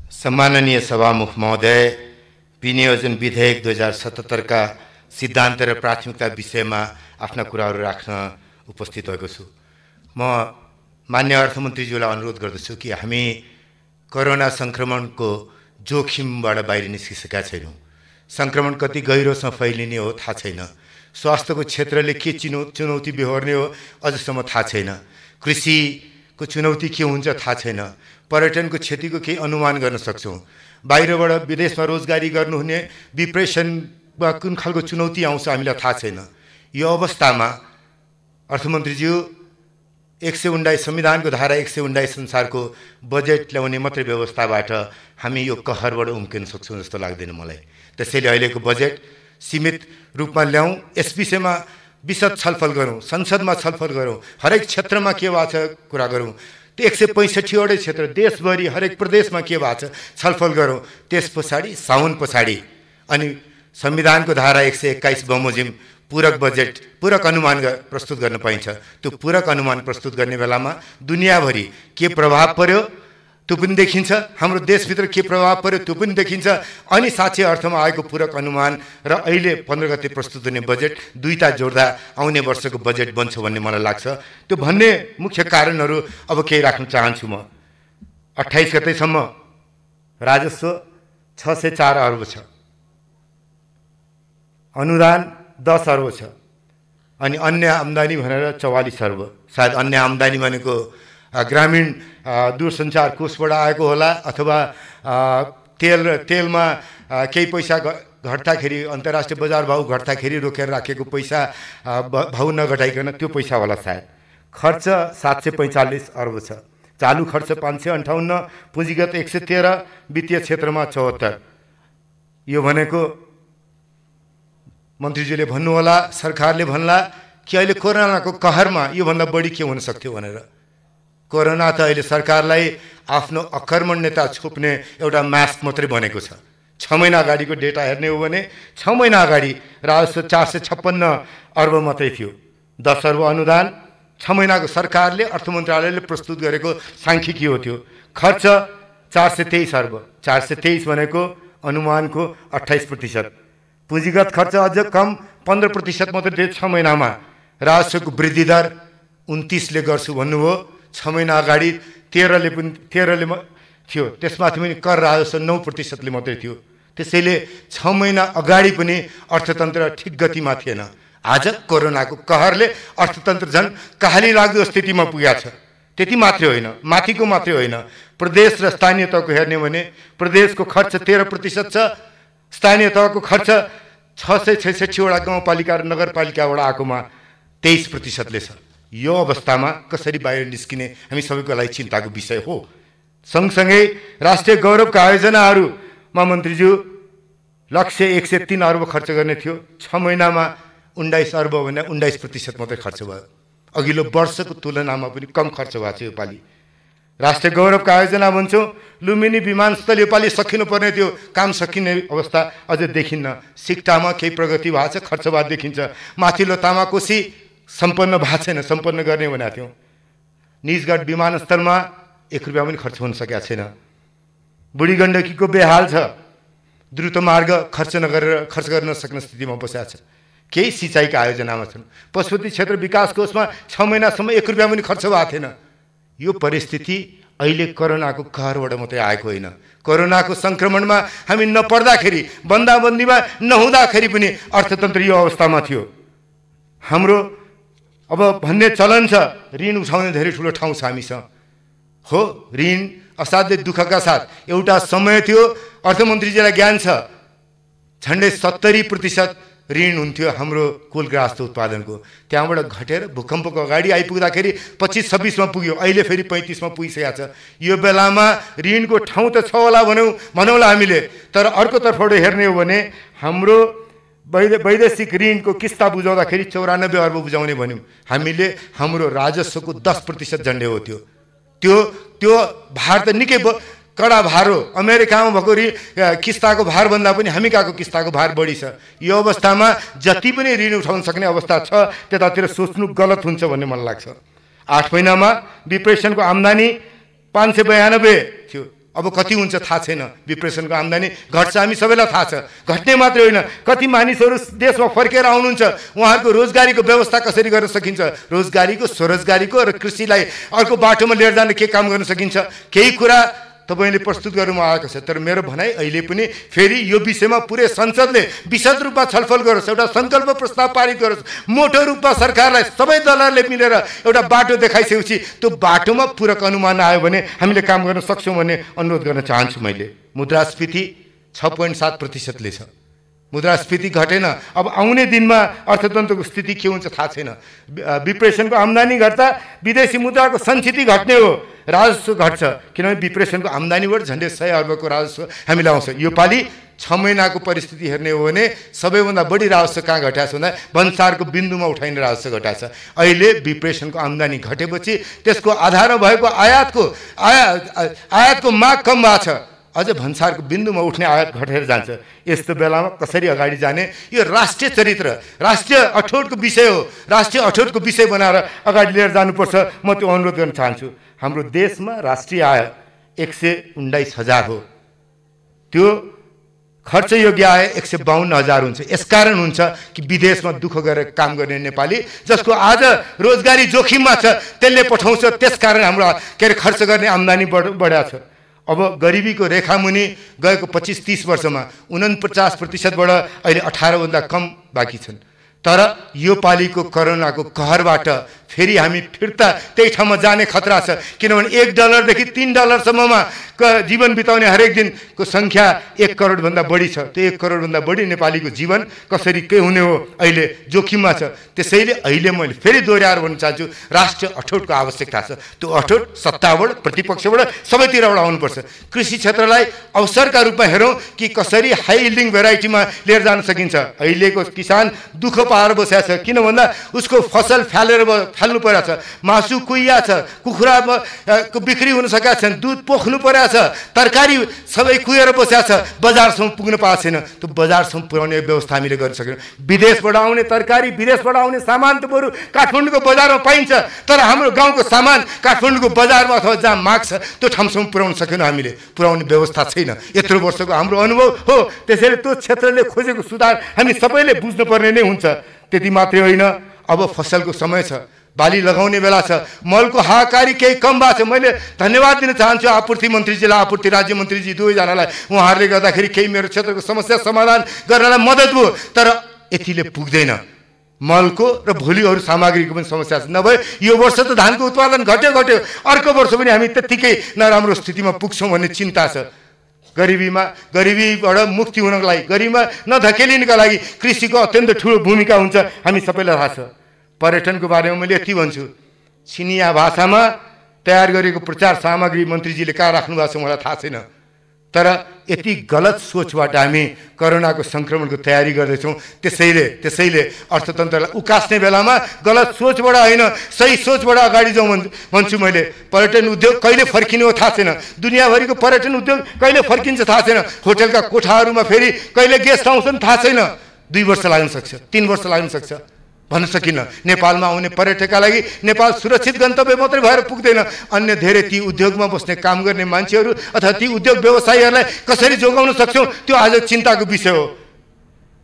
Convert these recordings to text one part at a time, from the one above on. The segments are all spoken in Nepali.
सम्माननीय सभामुख महोदय, विनियोजन विधेयक 2077 का सिद्धान्त र प्राथमिकता विषयमा आफ्ना कुराहरू राख्न उपस्थित भएको छु। म मान्य अर्थमन्त्रीज्यूलाई अनुरोध गर्दछु कि हामी कोरोना संक्रमणको जोखिमबाट बाहिर निस्किसकेका छैनौँ। संक्रमण कति गहिरोसँग फैलिने हो थाहा छैन। स्वास्थ्यको क्षेत्रले के चुनौती बेहोर्ने हो अझसम्म थाहा छैन। कृषिको चुनौती के हुन्छ थाहा छैन। पर्यटनको क्षतिको केही अनुमान गर्न सक्छौँ। बाहिरबाट विदेशमा रोजगारी गर्नुहुने विप्रेसनमा कुन खालको चुनौती आउँछ हामीलाई थाहा छैन। यो अवस्थामा अर्थमन्त्रीज्यू 119 संविधानको धारा 119 अनुसारको बजेट ल्याउने मात्रै व्यवस्थाबाट हामी यो कहरबाट उम्किन सक्छौँ जस्तो लाग्दैन मलाई। त्यसैले अहिलेको बजेट सीमित रूपमा ल्याउँ, यस विषयमा विशद छलफल गरौँ, संसदमा छलफल गरौँ, हरेक क्षेत्रमा के भएको छ कुरा गरौँ। त्यो 165वटै क्षेत्र देशभरि हरेक प्रदेशमा के भएको छ छलफल गरौँ। त्यस पछाडि साउन पछाडि अनि संविधानको धारा 121 बमोजिम पूरक बजेट पूरक अनुमान प्रस्तुत गर्न पाइन्छ। त्यो पूरक अनुमान प्रस्तुत गर्ने बेलामा दुनियाँभरि के प्रभाव पर्यो त्यो पनि देखिन्छ, हाम्रो देशभित्र के प्रभाव पर्यो त्यो पनि देखिन्छ। अनि साँच्चै अर्थमा आएको पूरक अनुमान र अहिले 15 गते प्रस्तुत हुने बजेट दुईटा जोड्दा आउने वर्षको बजेट बन्छ भन्ने मलाई लाग्छ। त्यो भन्ने मुख्य कारणहरू अब केही राख्न चाहन्छु म। 28 गतेसम्म राजस्व 604 अर्ब छ, अनुदान 10 अर्ब छ, अनि अन्य आम्दानी भनेर 44 अर्ब। सायद अन्य आम्दानी भनेको ग्रामीण दूरसञ्चार कोषबाट आएको होला, अथवा तेलमा केही पैसा घट्दाखेरि अन्तर्राष्ट्रिय बजार भाउ घट्दाखेरि रोकेर राखेको पैसा भाउ नघटाइकन त्यो पैसा होला सायद। खर्च 745 अर्ब छ, चालु खर्च 558, पुँजीगत 113, वित्तीय क्षेत्रमा 74। यो भनेको मन्त्रीज्यूले भन्नुहोला, सरकारले भन्ला कि अहिले कोरोनाको कहरमा योभन्दा बढी के हुन सक्थ्यो भनेर। कोरोना त अहिले सरकारलाई आफ्नो आक्रमण्यता छोप्ने एउटा मास्क मात्रै बनेको छ। 6 महिना अगाडिको डेटा हेर्ने हो भने 6 महिना अगाडि राजस्व 456 अर्ब मात्रै थियो। 10 अर्ब अनुदान 6 महिनाको सरकारले अर्थ मन्त्रालयले प्रस्तुत गरेको सांख्यिकी हो त्यो। खर्च 423 अर्ब, 423 भनेको अनुमानको 28%। पुँजीगत खर्च अझ कम 15% मात्रै थियो 6 महिनामा। राजस्वको वृद्धि दर 29ले गर्छु भन्नुभयो, 6 महिना अगाडि 13ले थियो। त्यसमाथि पनि कर राजस्व 9%ले मात्रै थियो। त्यसैले 6 महिना अगाडि पनि अर्थतन्त्र ठिक गतिमा थिएन। आज कोरोनाको कहरले अर्थतन्त्र झन् कहाली लाग्दो स्थितिमा पुगेको छ। त्यति मात्रै होइन, माथिको मात्रै होइन, प्रदेश र स्थानीय तहको हेर्ने भने प्रदेशको खर्च 13% छ, स्थानीय तहको खर्च 666वटा गाउँपालिका र नगरपालिकाबाट आएकोमा 23%ले छ। यो अवस्थामा कसरी बाहिर निस्किने हामी सबैको लागि चिन्ताको विषय हो। सँगसँगै राष्ट्रिय गौरवका आयोजनाहरूमा मन्त्रीज्यू लक्ष्य 103 अर्ब खर्च गर्ने थियो, 6 महिनामा 19 अर्ब भने 19% मात्रै खर्च भयो। अघिल्लो वर्षको तुलनामा पनि कम खर्च भएको छ योपालि। राष्ट्रिय गौरवका आयोजना भन्छौँ, लुम्बिनी विमानस्थल योपालि सकिनुपर्ने थियो, काम सकिने अवस्था अझ देखिन्न। सिक्टामा केही प्रगति भएको छ, खर्च भएको देखिन्छ। माथिल्लो तामाकोसी सम्पन्न भएको छैन, सम्पन्न गर्ने भनेको थियौँ। निजगढ विमानस्थलमा 1 रुपियाँ पनि खर्च हुन सकेको छैन। बुढी गण्डकीको बेहाल छ, द्रुत मार्ग खर्च गर्न सक्ने स्थितिमा बसेको छ। केही सिँचाइका आयोजनामा छन्। पशुपति क्षेत्र विकास कोषमा 6 महिनासम्म 1 रुपियाँ पनि खर्च भएको थिएन। यो परिस्थिति अहिले कोरोनाको कहरबाट मात्रै आएको होइन। कोरोनाको संक्रमणमा हामी नपर्दाखेरि, बन्दाबन्दीमा नहुँदाखेरि पनि अर्थतन्त्र यो अवस्थामा थियो। हाम्रो अब भन्ने चलन छ, ऋण उठाउने धेरै ठुलो ठाउँ छ हामीसँग। हो, ऋण असाध्यै दुःखका साथ एउटा समय थियो, अर्थमन्त्रीजीलाई ज्ञान छ, झन्डै 70% ऋण हुन्थ्यो हाम्रो कुल ग्राहस्थ उत्पादनको। त्यहाँबाट घटेर भूकम्पको अगाडि आइपुग्दाखेरि 25-26मा पुग्यो, अहिले फेरि 35मा पुगिसकेको छ। यो बेलामा ऋणको ठाउँ त छ होला भनौँला हामीले, तर अर्कोतर्फबाट हेर्ने हो भने हाम्रो वैदेशिक ऋणको किस्ता बुझाउँदाखेरि 94 अर्ब बुझाउने भन्यौँ हामीले। हाम्रो राजस्वको 10% झन्डै हो त्यो भार त निकै कडा भार हो। अमेरिकामा भएको किस्ताको भार भन्दा पनि हामी कहाँको किस्ताको भार बढी छ। यो अवस्थामा जति पनि ऋण उठाउन सक्ने अवस्था छ त्यतातिर सोच्नु गलत हुन्छ भन्ने मलाई लाग्छ। 8 महिनामा विप्रेसनको आम्दानी 592 थियो, अब कति हुन्छ थाहा छैन। विप्रेसनको आम्दानी घट्छ, हामी सबैलाई थाहा छ। घट्ने मात्रै होइन, कति मानिसहरू देशमा फर्केर आउनुहुन्छ, उहाँहरूको रोजगारीको व्यवस्था कसरी गर्न सकिन्छ, रोजगारीको स्वरोजगारीको र कृषिलाई अर्को बाटोमा लिएर जान के काम गर्न सकिन्छ, केही कुरा तपाईले प्रस्तुत गर्नुमा आएको छ। तर मेरो भनाइ अहिले पनि फेरि यो विषयमा पुरै संसदले विशद रूपमा छलफल गरोस्, एउटा संकल्प प्रस्ताव पारित गरोस्, मोटो रूपमा सरकारलाई सबै दलहरूले मिलेर एउटा बाटो देखाइसकेपछि त्यो बाटोमा पूरक अनुमान आयो भने हामीले काम गर्न सक्छौँ भन्ने अनुरोध गर्न चाहन्छु। मैले मुद्रास्फीति 6.7%ले छ। मुद्रास्फीति घटेन। अब आउने दिनमा अर्थतन्त्रको स्थिति के हुन्छ थाहा छैन। विप्रेसनको आम्दानी घट्दा विदेशी मुद्राको सञ्चिति घट्ने हो, राजस्व घट्छ। किनभने विप्रेसनको आम्दानीबाट झन्डै 100 अर्बको राजस्व हामीले आउँछ। यो पालि 6 महिनाको परिस्थिति हेर्ने हो भने सबैभन्दा बढी राजस्व कहाँ घटाएको छ भन्दा भन्सारको बिन्दुमा उठाइने राजस्व घटाएको छ। अहिले विप्रेसनको आम्दानी घटेपछि त्यसको आधारमा भएको आयातको माग कम भएको छ। अझ भन्सारको बिन्दुमा उठ्ने आयात घटेर जान्छ। यस्तो बेलामा कसरी अगाडि जाने, यो राष्ट्रिय चरित्र, राष्ट्रिय अठोटको विषय हो। राष्ट्रिय अठोटको विषय बनाएर अगाडि लिएर जानुपर्छ। म त्यो अनुरोध गर्न चाहन्छु। हाम्रो देशमा राष्ट्रिय आय 119,000 हो, त्यो खर्चयोग्य आय 152,000 हुन्छ। यसकारण हुन्छ कि विदेशमा दुःख गरेर काम गर्ने नेपाली जसको आज रोजगारी जोखिममा छ त्यसले पठाउँछ, त्यसकारण हाम्रो खर्च गर्ने आम्दानी बढाएको छ। अब गरिबीको रेखामुनि गएको 25-30 वर्षमा 49%बाट अहिले 18 भन्दा कम बाँकी छन्। तर यो पालिको कोरोनाको कहरबाट फेरि हामी फिर्ता त्यही ठाउँमा जाने खतरा छ। किनभने $1 देखि $3 जीवन बिताउने हरेक दिनको संख्या 1 करोड भन्दा बढी छ। त्यो 1 करोड भन्दा बढी नेपालीको जीवन कसरी के हुने हो अहिले जोखिममा छ। त्यसैले अहिले मैले फेरि दोहोऱ्याएर भन्न चाहन्छु, राष्ट्रिय अठोटको आवश्यकता छ। त्यो अठोट सत्ताबाट, प्रतिपक्षबाट, सबैतिरबाट आउनुपर्छ। कृषि क्षेत्रलाई अवसरका रूपमा हेरौँ कि कसरी हाई यिल्डिङ भेराइटीमा लिएर जान सकिन्छ। अहिलेको किसान दुःख पाएर बसेको छ। किन भन्दा उसको फसल फाल्नु परेको छ, मासु कुहिया छ, कुखुराको बिक्री हुन सकेका छन्, दुध पोख्नु परेको छ, तरकारी सबै कुहेर बसेको छ, बजारसम्म पुग्न पाएको छैन। त्यो बजारसम्म पुर्याउने व्यवस्था हामीले गर्न सकेनौँ। विदेशबाट आउने तरकारी, विदेशबाट आउने सामान त बरु काठमाडौँको बजारमा पाइन्छ, तर हाम्रो गाउँको सामान काठमाडौँको बजारमा अथवा जहाँ माग छ त्यो ठाउँसम्म पुर्याउन सकेनौँ। हामीले पुर्याउने व्यवस्था छैन। यत्रो वर्षको हाम्रो अनुभव हो। त्यसैले त्यो क्षेत्रले खोजेको सुधार हामी सबैले बुझ्नुपर्ने नै हुन्छ। त्यति मात्रै होइन, अब फसलको समय छ, बाली लगाउने बेला छ, मलको हाहाकारी केही कम भएको छ। मैले धन्यवाद दिन चाहन्छु आपूर्ति मन्त्रीजीलाई, आपूर्ति राज्य मन्त्रीजी दुवैजनालाई। उहाँहरूले गर्दाखेरि केही मेरो क्षेत्रको समस्या समाधान गर्नलाई मद्दत भयो। तर यतिले पुग्दैन। मलको र भोलि अरू सामग्रीको पनि समस्या छ। नभए यो वर्ष त धानको उत्पादन घट्यो, अर्को वर्ष पनि हामी त्यत्तिकै नराम्रो स्थितिमा पुग्छौँ भन्ने चिन्ता छ। गरिबीबाट मुक्ति हुनको लागि, गरिबीमा नधकेलिनका लागि कृषिको अत्यन्त ठुलो भूमिका हुन्छ। हामी सबैलाई थाहा छ। पर्यटनको बारेमा मैले यति भन्छु, चिनिया भाषामा तयार गरेको प्रचार सामग्री मन्त्रीजीले कहाँ राख्नु भएको छ मलाई थाहा छैन। तर यति गलत सोचबाट हामी कोरोनाको सङ्क्रमणको तयारी गर्दैछौँ। त्यसैले अर्थतन्त्रलाई उकास्ने बेलामा गलत सोचबाट होइन, सही सोचबाट अगाडि जाउँ भन्छु मैले। पर्यटन उद्योग कहिले फर्किने हो थाहा छैन। दुनियाँभरिको पर्यटन उद्योग कहिले फर्किन्छ थाहा छैन। होटलका कोठाहरूमा फेरि कहिले गेस्ट आउँछन् थाहा छैन। 2 वर्ष लाग्न सक्छ, 3 वर्ष लाग्न सक्छ, भन्न सकिन्न। नेपालमा आउने पर्यटकका लागि नेपाल सुरक्षित गन्तव्य मात्रै भएर पुग्दैन। अन्य धेरै ती उद्योगमा बस्ने काम गर्ने मान्छेहरू अथवा ती उद्योग व्यवसायीहरूलाई कसरी जोगाउन सक्छौँ त्यो आज चिन्ताको विषय हो।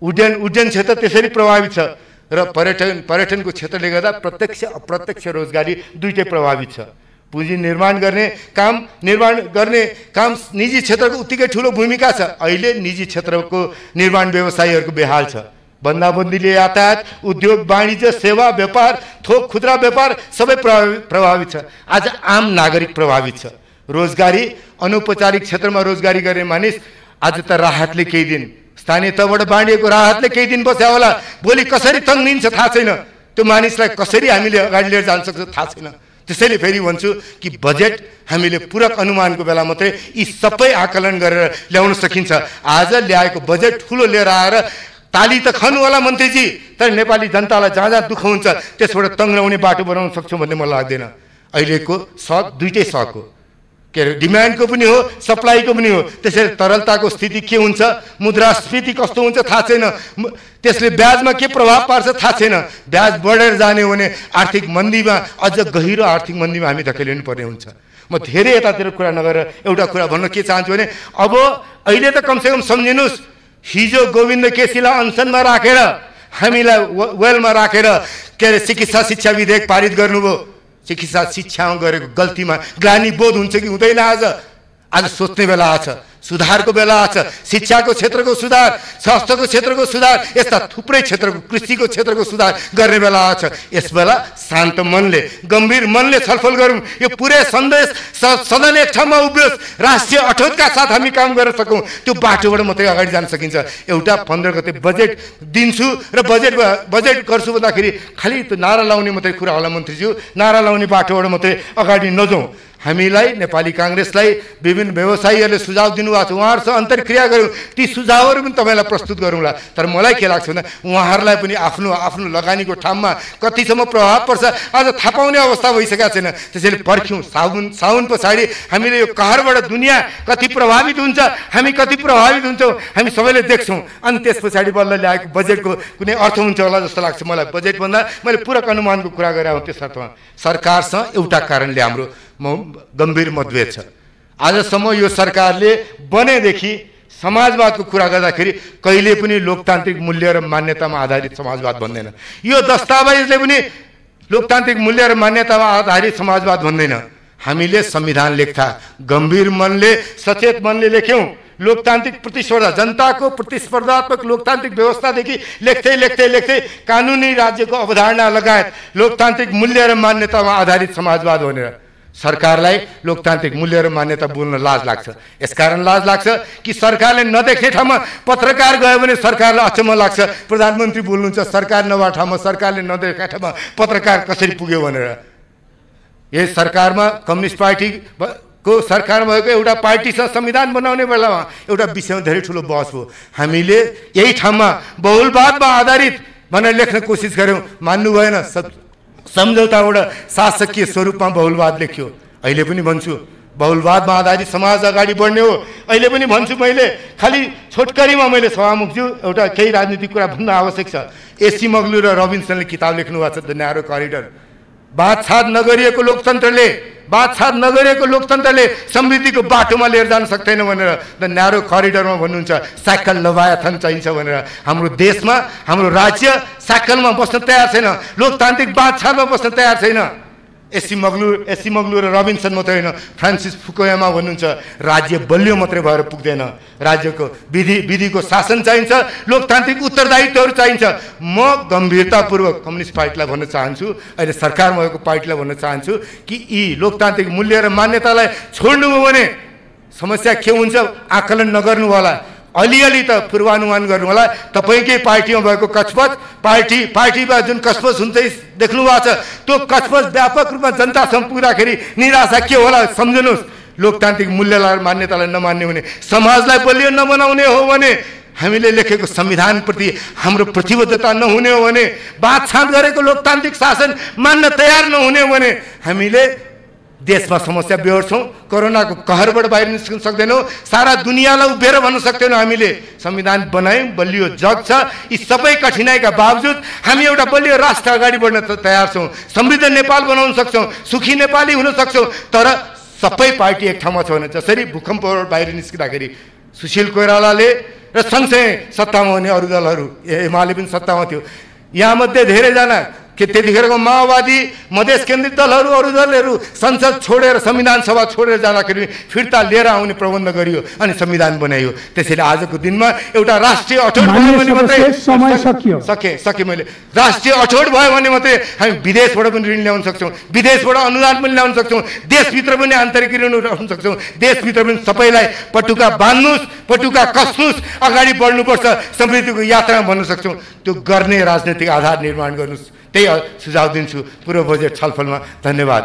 उड्डयन क्षेत्र त्यसरी प्रभावित छ र पर्यटनको क्षेत्रले गर्दा प्रत्यक्ष अप्रत्यक्ष रोजगारी दुईटै प्रभावित छ। पुँजी निर्माण गर्ने काम निजी क्षेत्रको उत्तिकै ठुलो भूमिका छ। अहिले निजी क्षेत्रको निर्माण व्यवसायीहरूको बेहाल छ। बन्दाबन्दीले यातायात, उद्योग, वाणिज्य, सेवा, व्यापार, थोक खुद्रा व्यापार सबै प्रभावित छ। आज आम नागरिक प्रभावित छ। रोजगारी, अनौपचारिक क्षेत्रमा रोजगारी गर्ने मानिस आज त राहतले केही दिन, स्थानीय तहबाट बाँडिएको राहतले केही दिन बस्या होला, भोलि कसरी तङ्गिन्छ थाहा छैन। त्यो मानिसलाई कसरी हामीले अगाडि लिएर जान सक्छ थाहा छैन। त्यसैले फेरि भन्छु कि बजेट हामीले पूरक अनुमानको बेला मात्रै यी सबै आकलन गरेर ल्याउन सकिन्छ। आज ल्याएको बजेट ठुलो लिएर आएर ताली त खानु होला मन्त्रीजी, तर नेपाली जनतालाई जहाँ दुःख हुन्छ त्यसबाट तङ्ग्राउने बाटो बनाउन सक्छौँ भन्ने मलाई लाग्दैन। अहिलेको सक दुईटै सक हो, के अरे डिमान्डको पनि हो, सप्लाईको पनि हो। त्यसैले तरलताको स्थिति के हुन्छ, मुद्रास्फीति कस्तो हुन्छ थाहा छैन, त्यसले ब्याजमा के प्रभाव पार्छ थाहा छैन। ब्याज बढेर जाने हो भने आर्थिक मन्दीमा, अझ गहिरो आर्थिक मन्दीमा हामी धकेलिनु पर्ने हुन्छ। म धेरै यतातिर कुरा नगरेर एउटा कुरा भन्न के चाहन्छु भने अब अहिले त कमसेकम सम्झिनुहोस्, हिजो गोविन्द केसीलाई अनसनमा राखेर हामीलाई वेलमा राखेर के अरे चिकित्सा शिक्षा विधेयक पारित गर्नुभयो। चिकित्सा शिक्षामा गरेको गल्तीमा ग्लानि बोध हुन्छ कि हुँदैन? आज सोच्ने बेला आछ, सुधारको बेला आछ। शिक्षाको क्षेत्रको सुधार, स्वास्थ्यको क्षेत्रको सुधार, यस्ता थुप्रै क्षेत्रको, कृषिको क्षेत्रको सुधार गर्ने बेला आछ। यस बेला शान्त मनले, गम्भीर मनले छलफल गरौँ। यो पुरै सन्देश सदन एक ठाउँमा उभियोस्, राष्ट्रिय अठोटका साथ हामी काम गर्न सकौँ। त्यो बाटोबाट मात्रै अगाडि जान सकिन्छ। एउटा 15 गते बजेट दिन्छु र बजेट गर्छु भन्दाखेरि खालि त्यो नारा लाउने मात्रै कुरा होला मन्त्रीज्यू, नारा लाउने बाटोबाट मात्रै अगाडि नजाउँ। हामीलाई नेपाली कांग्रेसलाई विभिन्न व्यवसायीहरूले सुझाव दिनुभएको छ, उहाँहरूसँग अन्तर्क्रिया गरौँ, ती सुझावहरू पनि तपाईँलाई प्रस्तुत गरौँला। तर मलाई के लाग्छ भने उहाँहरूलाई पनि आफ्नो आफ्नो लगानीको ठाउँमा कतिसम्म प्रभाव पर्छ आज थाहा पाउने अवस्था भइसकेको छैन। त्यसैले पर्ख्यौँ। साउन पछाडि हामीले यो कहरबाट दुनियाँ कति प्रभावित हुन्छ, हामी कति प्रभावित हुन्छौँ हामी सबैले देख्छौँ। अनि त्यस पछाडि बल्ल ल्याएको बजेटको कुनै अर्थ हुन्छ होला जस्तो लाग्छ मलाई। बजेटभन्दा मैले पूरक अनुमानको कुरा गरेँ हो। त्यस अर्थमा सरकारसँग एउटा कारणले हाम्रो गम्भीर मतभेद छ। आजसम्म यो सरकारले बनेदेखि समाजवादको कुरा गर्दाखेरि कहिले पनि लोकतान्त्रिक मूल्य र मान्यतामा आधारित समाजवाद भन्दैन। यो दस्तावेजले पनि लोकतान्त्रिक मूल्य र मान्यतामा आधारित समाजवाद भन्दैन। हामीले संविधान लेख्दा गम्भीर मनले, सचेत मनले लेख्यौँ। लोकतान्त्रिक प्रतिस्पर्धा, जनताको प्रतिस्पर्धात्मक लोकतान्त्रिक व्यवस्थादेखि लेख्दै लेख्दै लेख्दै कानुनी राज्यको अवधारणा लगायत लोकतान्त्रिक मूल्य र मान्यतामा आधारित समाजवाद भनेर सरकारलाई लोकतान्त्रिक मूल्य र मान्यता बोल्न लाज लाग्छ। यसकारण लाज लाग्छ कि सरकारले नदेख्ने ठाउँमा पत्रकार गयो भने सरकारलाई अचम्म लाग्छ। प्रधानमन्त्री बोल्नुहुन्छ सरकार नभएको ठाउँमा, सरकारले नदेखेका ठाउँमा पत्रकार कसरी पुग्यो भनेर। यस सरकारमा कम्युनिस्ट पार्टीको सरकारमा भएको एउटा पार्टीसँग संविधान बनाउने बेलामा एउटा विषयमा धेरै ठुलो बहस भयो। हामीले यही ठाउँमा बहुलवादमा आधारित भनेर लेख्न कोसिस गऱ्यौँ, मान्नु भएन। सम्झौताबाट शासकीय स्वरूपमा बहुलवाद लेख्यो। अहिले पनि भन्छु बहुलवादमा आधारित समाज अगाडि बढ्ने हो। अहिले पनि भन्छु मैले, खालि छोटकरीमा मैले सभामुखज्यू एउटा केही राजनीतिक कुरा भन्न आवश्यक छ। एसी मगलु र रबिन्सनले किताब लेख्नु भएको छ द न्यारो करिडर। बातछात नगरिएको लोकतन्त्रले समृद्धिको बाटोमा लिएर जान सक्दैन भनेर द न्यारो करिडरमा भन्नुहुन्छ। साइकल लवायथन चाहिन्छ भनेर। हाम्रो देशमा, हाम्रो राज्य साइकलमा बस्न तयार छैन, लोकतान्त्रिक बातछातमा बस्न तयार छैन। एसी मगलु र रबिन्सन मात्रै होइन, फ्रान्सिस फुकुयामा भन्नुहुन्छ राज्य बलियो मात्रै भएर पुग्दैन, राज्यको विधिको शासन चाहिन्छ, लोकतान्त्रिक उत्तरदायित्वहरू चाहिन्छ। म गम्भीरतापूर्वक कम्युनिस्ट पार्टीलाई भन्न चाहन्छु, अहिले सरकारमा भएको पार्टीलाई भन्न चाहन्छु कि यी लोकतान्त्रिक मूल्य र मान्यतालाई छोड्नुभयो भने समस्या के हुन्छ आकलन नगर्नु होला। अलिअलि त पूर्वानुमान गर्नु होला। तपाईँकै पार्टीमा भएको कचपच, पार्टीमा जुन कचपच हुन्छ देख्नु भएको छ, त्यो कचपच व्यापक रूपमा जनतासम्म पुग्दाखेरि निराशा के होला सम्झनुहोस्। लोकतान्त्रिक मूल्यलाई मान्यतालाई नमान्ने भने, समाजलाई बलियो नबनाउने हो भने, हामीले लेखेको संविधानप्रति हाम्रो प्रतिबद्धता नहुने हो भने, बातछात गरेको लोकतान्त्रिक शासन मान्न तयार नहुने हो भने हामीले देशमा समस्या बेहोर्छौँ। कोरोनाको कहरबाट बाहिर निस्कन सक्दैनौँ। सारा दुनियाँलाई उभिएर भन्न सक्दैनौँ हामीले संविधान बनायौँ, बलियो जग छ। यी सबै कठिनाइका बावजुद हामी एउटा बलियो राष्ट्र अगाडि बढ्न तयार छौँ। समृद्ध नेपाल बनाउन सक्छौँ, सुखी नेपाली हुन सक्छौँ। तर सबै पार्टी एक ठाउँमा छ भने जसरी भूकम्पबाट बाहिर निस्किँदाखेरि सुशील कोइरालाले र सँगसँगै सत्तामा हुने अरू दलहरू, एमाले पनि सत्तामा थियो, यहाँमध्ये धेरैजना कि त्यतिखेरको माओवादी मधेस केन्द्रित दलहरू, अरू दलहरू संसद छोडेर, संविधान सभा छोडेर जाँदाखेरि फिर्ता लिएर आउने प्रबन्ध गरियो अनि संविधान बनाइयो। त्यसैले आजको दिनमा एउटा राष्ट्रिय अठोट भयो भने मात्रै सके मैले राष्ट्रिय अठोट भयो भने मात्रै हामी विदेशबाट पनि ऋण ल्याउन सक्छौँ, विदेशबाट अनुदान पनि ल्याउन सक्छौँ, देशभित्र पनि आन्तरिक ऋण उठाउन सक्छौँ। देशभित्र पनि सबैलाई पटुका बान्नुहोस्, पटुका कस्नुहोस्, अगाडि बढ्नुपर्छ, समृद्धिको यात्रामा भन्न सक्छौँ। त्यो गर्ने राजनैतिक आधार निर्माण गर्नुहोस्। त्यही सुझाव दिन्छु पूर्व बजेट छलफलमा। धन्यवाद।